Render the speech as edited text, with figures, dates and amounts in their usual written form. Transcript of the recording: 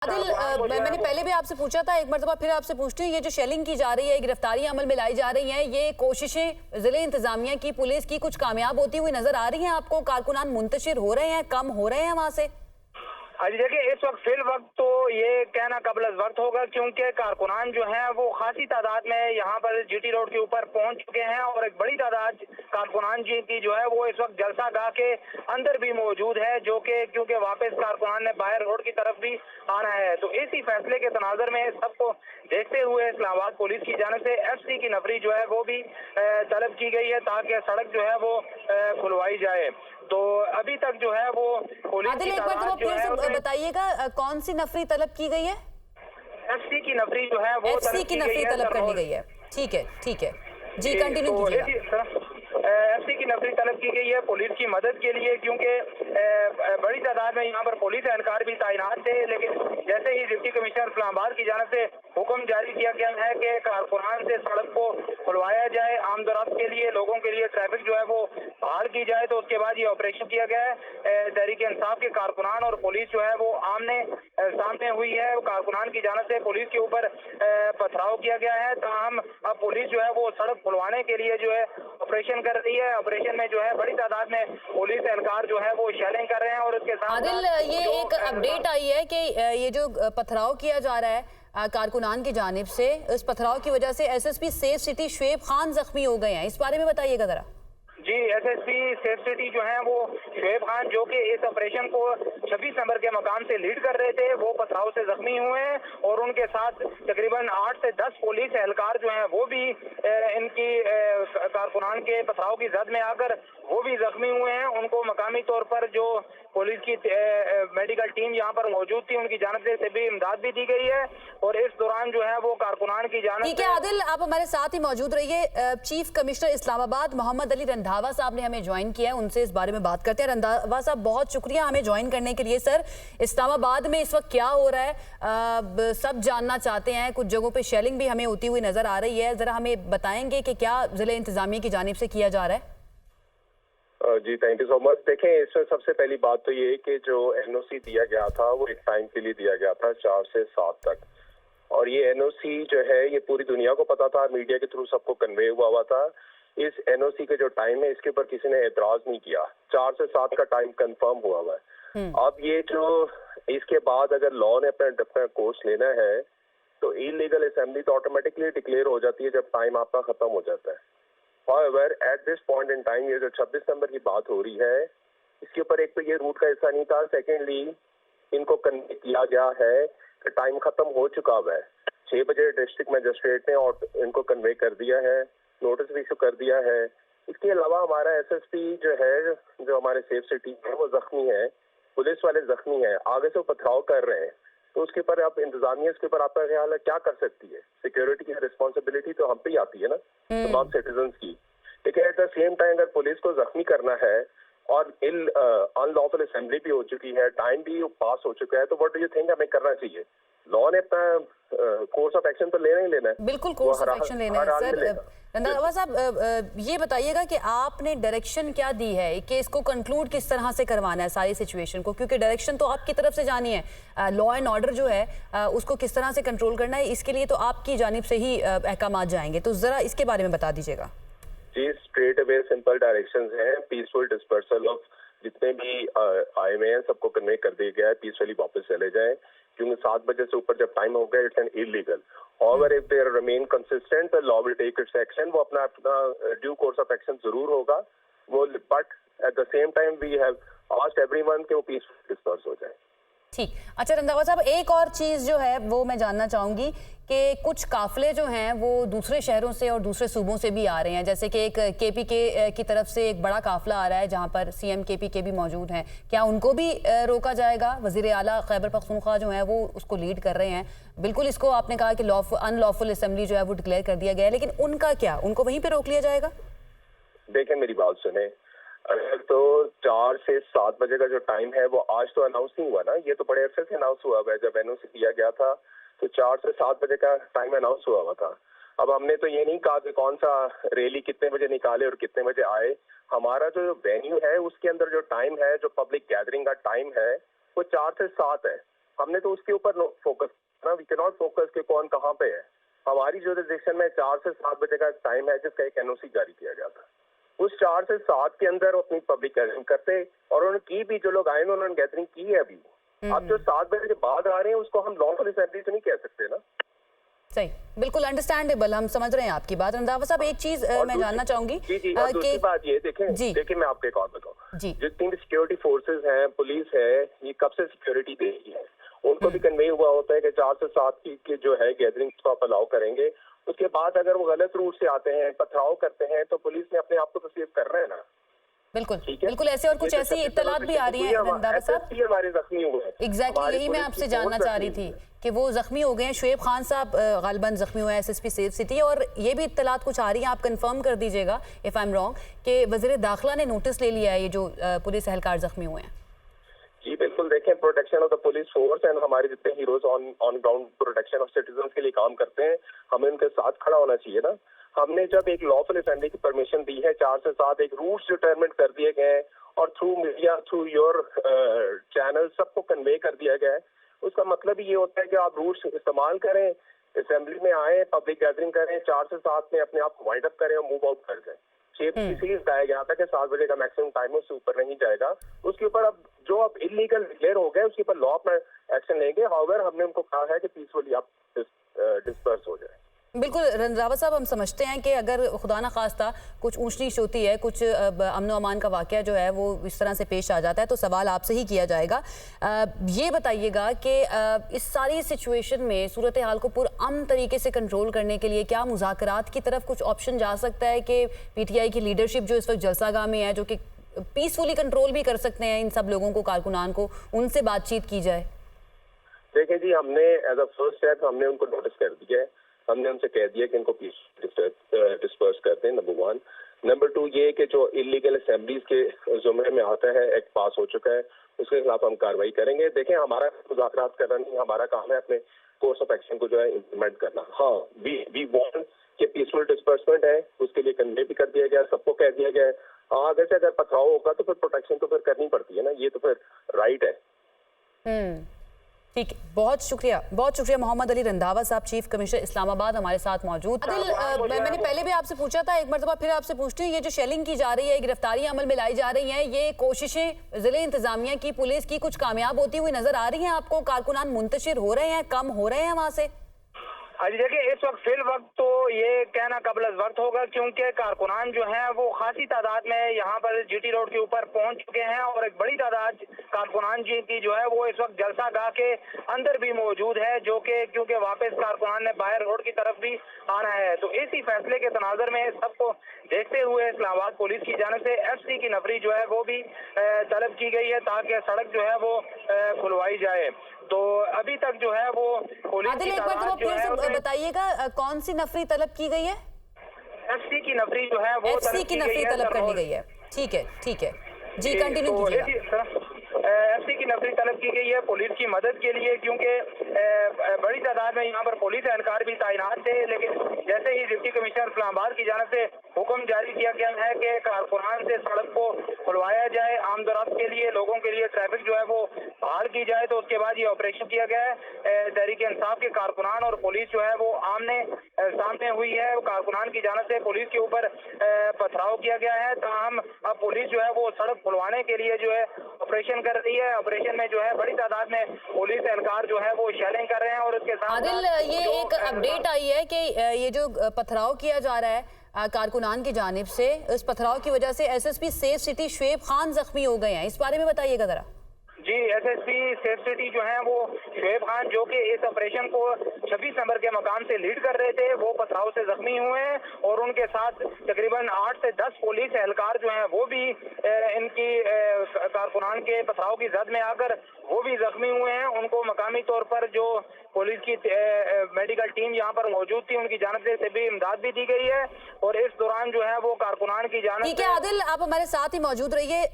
आदिल, मैंने पहले भी आपसे पूछा था, एक मरतबा फिर आपसे पूछती हूँ, ये जो शेलिंग की जा रही है, गिरफ्तारियां अमल में लाई जा रही हैं, ये कोशिशें जिले इंतजामिया की, पुलिस की कुछ कामयाब होती हुई नजर आ रही हैं आपको? कारकुनान मुंतशिर हो रहे हैं, कम हो रहे हैं वहां से? अजी देखिए, इस वक्त फिल वक्त तो ये कहना कबल वक्त होगा, क्योंकि कारकुनान जो हैं वो खासी तादाद में यहाँ पर जीटी रोड के ऊपर पहुंच चुके हैं और एक बड़ी तादाद कारकुनान जी की जो है वो इस वक्त जलसा गाह के अंदर भी मौजूद है, जो कि क्योंकि वापस कारकुनान ने बाहर रोड की तरफ भी आना है। तो इसी फैसले के तनाजर में सबको देखते हुए इस्लामाबाद पुलिस की जानिब से एफसी की नफरी जो है वो भी तलब की गई है, ताकि सड़क जो है वो खुलवाई जाए। तो अभी तक जो है वो पुलिस आदिल, एक बार फिर से बताइएगा, कौन सी नफरी तलब की गई है? एफसी की नफरी जो है वो एफसी की नफरी तलब करनी गई है। ठीक है, ठीक है जी, कंटिन्यू कीजिएगा। एफसी की नफरी तलब की गई है पुलिस की मदद के लिए, क्योंकि बड़ी तादाद में यहाँ पर पुलिस एहलकार भी तैनात थे। लेकिन जैसे ही डिप्टी कमिश्नर इस्लामाबाद की जानिब से हुक्म जारी किया गया है कि कारकुनान से सड़क को खुलवाया जाए, आमदोरफ्त के लिए, लोगों के लिए ट्रैफिक जो है वो बहाल की जाए, तो उसके बाद ये ऑपरेशन किया गया है। तहरीक इंसाफ के कारकुनान और पुलिस जो है वो आमने सामने हुई है। कारकुनान की जानिब से पुलिस के ऊपर पथराव किया गया है, ताहम अब पुलिस जो है वो सड़क खुलवाने के लिए जो है ऑपरेशन कर रही है। ऑपरेशन में जो है बड़ी तादाद में पुलिस एहलकार जो है वो शेलिंग कर रहे हैं। और उसके साथ आदिल, ये एक अपडेट आई है कि ये जो पथराव किया जा रहा है कारकुनान की जानिब से, इस पथराव की वजह से SSP safe city Shoaib Khan जख्मी हो गए हैं, इस बारे में बताइएगा जरा। जी, एसएसपी सेफ सिटी जो है वो शुएब खान, जो कि इस ऑपरेशन को 26 नंबर के मकाम से लीड कर रहे थे, वो पथराव से जख्मी हुए हैं और उनके साथ तकरीबन 8 से 10 पुलिस एहलकार जो हैं वो भी इनकी कारकुनान के पथराव की जद में आकर वो भी जख्मी हुए हैं। उनको मकामी तौर पर जो पुलिस की मेडिकल टीम यहाँ पर मौजूद थी, उनकी जानिब से भी इमदाद भी दी गई है। और इस दौरान जो है वो कारकुनान की जानिब से। ठीक है आदिल, आप हमारे साथ ही मौजूद रहिए। चीफ कमिश्नर इस्लामाबाद मोहम्मद अली रंधावा साहब ने हमें ज्वाइन किया है, उनसे इस बारे में बात करते हैं। रंधावा साहब, बहुत शुक्रिया हमें ज्वाइन करने के लिए। सर, इस्लामाबाद में इस वक्त क्या हो रहा है सब जानना चाहते हैं। कुछ जगहों पे शेलिंग भी हमें होती हुई नजर आ रही है, जरा हमें बताएंगे कि क्या जिले इंतजामिया की जानिब से किया जा रहा है? जी, थैंक यू सो मच। देखें, इसमें सबसे पहली बात तो ये कि जो एनओसी दिया गया था वो एक टाइम के लिए दिया गया था, 4 से 7 तक। और ये एनओसी जो है ये पूरी दुनिया को पता था, मीडिया के थ्रू सबको कन्वे हुआ था। इस एनओसी का जो टाइम है इसके ऊपर किसी ने एतराज नहीं किया। 4 से 7 का टाइम कंफर्म हुआ है। अब ये जो इसके बाद अगर लॉ ने अपना कोर्स लेना है तो इलीगल असेंबली तो ऑटोमेटिकली डिक्लेयर हो जाती है जब टाइम आपका खत्म हो जाता है। However, at this point in time, ये जो 26 नंबर की बात हो रही है, इसके ऊपर एक तो ये रूट का हिस्सा नहीं था। सेकेंडली, इनको कन्वे किया गया है कि टाइम खत्म हो चुका हुआ है। 6 बजे डिस्ट्रिक्ट मजिस्ट्रेट ने और इनको कन्वे कर दिया है, नोटिस भी इशू कर दिया है। इसके अलावा हमारा एसएसपी जो है, जो हमारे सेफ सिटी है, वो जख्मी है, पुलिस वाले जख्मी है, आगे से पथराव कर रहे हैं। तो उसके ऊपर आप इंतजामिया, इसके ऊपर आपका ख्याल है क्या कर सकती है? सिक्योरिटी की रिस्पॉन्सिबिलिटी तो हम पे ही आती है ना, तमाम सिटीजन की। लेकिन एट द सेम टाइम अगर पुलिस को जख्मी करना है और अनलॉफुल असेंबली भी हो चुकी है, टाइम भी पास हो चुका है, तो व्हाट डू यू थिंक हमें करना चाहिए? लॉ ने अपना कोर्स ऑफ एक्शन तो लेना ही लेना है। बिल्कुल कोर्स ऑफ एक्शन लेना है। सर रंधावा साहब, ये बताइएगा कि आपने डायरेक्शन क्या दी है कि इसको कंक्लूड किस तरह से करवाना है सारी सिचुएशन को, क्योंकि डायरेक्शन तो आपकी तरफ से जानी है, लॉ एंड ऑर्डर जो है उसको किस तरह से कंट्रोल करना है, इसके लिए तो आपकी जानिब से ही अहकाम जाएंगे, तो जरा इसके बारे में बता दीजिएगा। जी, स्ट्रेट अवे सिंपल डायरेक्शंस हैं। पीसफुल डिस्पर्सल ऑफ जितने भी आए हुए हैं सबको कन्वे कर दिया गया है, पीसफुली वापस चले जाएं, क्योंकि 7 बजे से ऊपर जब टाइम हो गया it's an illegal. However, if they remain consistent, the law will take its action. वो अपना ड्यू कोर्स ऑफ एक्शन जरूर होगा वो, but at the same time we have asked everyone कि वो पीसफुल डिस्पर्स हो जाए। ठीक। अच्छा रंधावा साहब, एक और चीज़ जो है वो मैं जानना चाहूँगी कि कुछ काफिले जो हैं वो दूसरे शहरों से और दूसरे सूबों से भी आ रहे हैं, जैसे कि एक केपीके की तरफ से एक बड़ा काफिला आ रहा है जहाँ पर सीएम केपीके भी मौजूद हैं, क्या उनको भी रोका जाएगा? वज़ीर आला खैबर पख्तूनख्वा जो है वो उसको लीड कर रहे हैं। बिल्कुल, इसको आपने कहा कि अनलॉफुल असेंबली जो है वो डिक्लेयर कर दिया गया है, लेकिन उनका क्या, उनको वहीं पर रोक लिया जाएगा? देखें, मेरी बात सुने, तो 4 से 7 बजे का जो टाइम है वो आज तो अनाउंस नहीं हुआ ना, ये तो बड़े अरसे से अनाउंस हुआ है। जब एनओसी दिया गया था तो 4 से 7 बजे का टाइम अनाउंस हुआ था। अब हमने तो ये नहीं कहा कि कौन सा रैली कितने बजे निकाले और कितने बजे आए। हमारा जो वेन्यू है उसके अंदर जो टाइम है, जो पब्लिक गैदरिंग का टाइम है, वो 4 से 7 है। हमने तो उसके ऊपर फोकस करना, वी कैन नॉट फोकस कि कौन कहाँ पे है। हमारी जुरिसडिक्शन में 4 से 7 बजे का टाइम है जिसका एक एनओसी जारी किया गया था। उस 4 से 7 के अंदर अपनी पब्लिक गैदरिंग करते, और उन्होंने की भी, जो लोग आए हैं उन्होंने गैदरिंग की है अभी। अब जो 7 बजे के बाद आ रहे हैं उसको हम लॉफुल असेंबली तो नहीं कह सकते ना। सही, बिल्कुल अंडरस्टैंडेबल, हम समझ रहे हैं आपकी बात। रंधावा साहब, एक चीज मैं जानना चाहूंगी और दूसरी बात ये देखिए मैं आपको एक और बताऊं, जितनी भी सिक्योरिटी फोर्सेस हैं, पुलिस है, ये कब से सिक्योरिटी दे रही है, उनको भी कन्वे हुआ होता है कि 4 से 7 की जो है गैदरिंग को आप अलाउ करेंगे। उसके बाद अगर वो गलत रूट से आते हैं, पथराव करते हैं, तो पुलिस ने अपने आप को तो सेव करना है ना। बिल्कुल बिल्कुल, ऐसे और कुछ ऐसी इत्तलात भी आ रही है रंधावा साहब। हमारे जख्मी हुए हैं। एग्जैक्टली, यही मैं आपसे जानना चाह रही थी कि वो जख्मी हो गए हैं। शुएब खान साहब गालिबन जख्मी हुए हैं एसएसपी सेफ सिटी, और ये भी इत्तलात कुछ आ रही है, आप कंफर्म कर दीजिएगा इफ आई एम रॉन्ग, कि वज़ीर दाखिला ने नोटिस ले लिया है ये जो पुलिस एहलकार जख्मी हुए हैं। जी बिल्कुल, देखें, protection of the police force and हमारे जितने heroes on ground protection of citizens के लिए काम करते हैं, हमें उनके साथ खड़ा होना चाहिए ना। हमने जब एक लॉफुल असेंबली की परमिशन दी है, 4 से 7 एक रूट्स डिटरमिन कर दिए गए हैं, और through media, through your channel सबको कन्वे कर दिया गया है। उसका मतलब ये होता है कि आप रूट्स इस्तेमाल करें, असेंबली में आए, पब्लिक गैदरिंग करें, 4 से 7 में अपने आप को वाइंड अप करें और मूव आउट कर जाए। इसलिए बताया गया था कि 7 बजे का मैक्सिमम टाइम उससे ऊपर नहीं जाएगा। उसके ऊपर अब इलीगल डिक्लेयर हो गए उसके ऊपर लॉ में एक्शन लेंगे। हाउएवर हमने उनको कहा है कि पीसफुली आप डिस्पर्स हो जाए। बिल्कुल रंधावा साहब, हम समझते हैं कि अगर खुदा ना खास्ता कुछ ऊंच नीच होती है, कुछ अमन अमान का वाकया जो है वो इस तरह से पेश आ जाता है, तो सवाल आपसे ही किया जाएगा। ये बताइएगा कि इस सारी सिचुएशन में सूरत हाल को पुरअमन तरीके से कंट्रोल करने के लिए क्या मुज़ाकरात की तरफ कुछ ऑप्शन जा सकता है कि पीटीआई की लीडरशिप जो इस वक्त जलसागाह में है, जो कि पीसफुली कंट्रोल भी कर सकते हैं इन सब लोगों को, कारकुनान को, उनसे बातचीत की जाए? देखिए जी, हमने एज अ फर्स्ट स्टेप हमने उनको नोटिस कर दिया है। हमने उनसे कह दिया कि इनको डिस्पर्स कर दें, नंबर 1। नंबर 2 ये कि जो इलीगल असेंबलीज के जुमरे में आता है, एक्ट पास हो चुका है, उसके खिलाफ हम कार्रवाई करेंगे। देखें, हमारा मुज़ाकरात करना नहीं, हमारा काम है अपने कोर्स ऑफ एक्शन को जो है इम्प्लीमेंट करना। हाँ, वी वांट कि पीसफुल डिस्पर्समेंट है, उसके लिए कन्वे भी कर दिया गया, सबको कह दिया गया है। हाँ, अगर पथराव होगा तो फिर प्रोटेक्शन तो फिर करनी पड़ती है ना, ये तो फिर राइट है। ठीक है, बहुत शुक्रिया मोहम्मद अली रंधावा साहब, चीफ कमिश्नर इस्लामाबाद, हमारे साथ मौजूद। मैंने पहले भी आपसे पूछा था, एक मरतबा फिर आपसे पूछती हूँ, ये जो शेलिंग की जा रही है, गिरफ्तारियां अमल में लाई जा रही हैं, ये कोशिशें जिले इंतजामिया की, पुलिस की कुछ कामयाब होती हुई नजर आ रही हैं आपको? कारकुनान मुंतशिर हो रहे हैं, कम हो रहे हैं वहां से? अजी देखिए, इस वक्त फिल वक्त तो ये कहना कबल वक्त होगा, क्योंकि कारकुनान जो हैं वो खासी तादाद में यहाँ पर जीटी रोड के ऊपर पहुंच चुके हैं, और एक बड़ी तादाद कारकुनान जी की जो है वो इस वक्त जलसागाह के अंदर भी मौजूद है, जो कि क्योंकि वापस कारकुनान ने बाहर रोड की तरफ भी आना है। तो इसी फैसले के तनाजर में सबको देखते हुए इस्लामाबाद पुलिस की जानिब से एफसी की नफरी जो है वो भी तलब की गई है, ताकि सड़क जो है वो खुलवाई जाए। तो अभी तक जो है वो पुलिस की तादाद जो है, बताइएगा कौन सी नफरी तलब की गई है? एफसी की नफरी जो है वो एफसी की नफरी तलब करनी गई है। ठीक है जी, कंटिन्यू कीजिएगा। एफसी की नफरी तलब की गई है पुलिस की मदद के लिए, क्योंकि बड़ी तादाद में यहाँ पर पुलिस एहलकार भी तैनात थे। लेकिन जैसे ही डिप्टी कमिश्नर इस्लामाबाद की जानिब से हुक्म जारी किया गया है कि कारकुनान से सड़क को खुलवाया जाए, आमदोरफ्त के लिए, लोगों के लिए ट्रैफिक जो है वो बहाल की जाए, तो उसके बाद ये ऑपरेशन किया गया है। तहरीक इंसाफ के कारकुनान और पुलिस जो है वो आमने सामने हुई है। कारकुनान की जानिब से पुलिस के ऊपर पथराव किया गया है, ताहम अब पुलिस जो है वो सड़क खुलवाने के लिए जो है ऑपरेशन कर रही है। ऑपरेशन में जो है बड़ी तादाद में पुलिस एहलकार जो है वो शेलिंग कर रहे हैं, और उसके साथ आदिल, ये एक अपडेट आई है कि ये जो पथराव किया जा रहा है कारकुनान की जानिब से, इस पथराव की वजह से SSP safe city Shoaib Khan जख्मी हो गए हैं, इस बारे में बताइएगा जरा। जी, एसएसपी सेफ सिटी जो है वो शुएब खान, जो कि इस ऑपरेशन को 26 नंबर के मकाम से लीड कर रहे थे, वो पथराव से जख्मी हुए हैं, और उनके साथ तकरीबन 8 से 10 पुलिस एहलकार जो हैं वो भी इनकी कारकुनान के पथराव की जद में आकर वो भी जख्मी हुए हैं। उनको मकामी तौर पर जो पुलिस की मेडिकल टीम यहाँ पर मौजूद थी, उनकी जानिब से तबी इमदाद भी दी गई है, और इस दौरान जो है वो कारकुनान की जानिब। ठीक है आदिल, आप हमारे साथ ही मौजूद रहिए।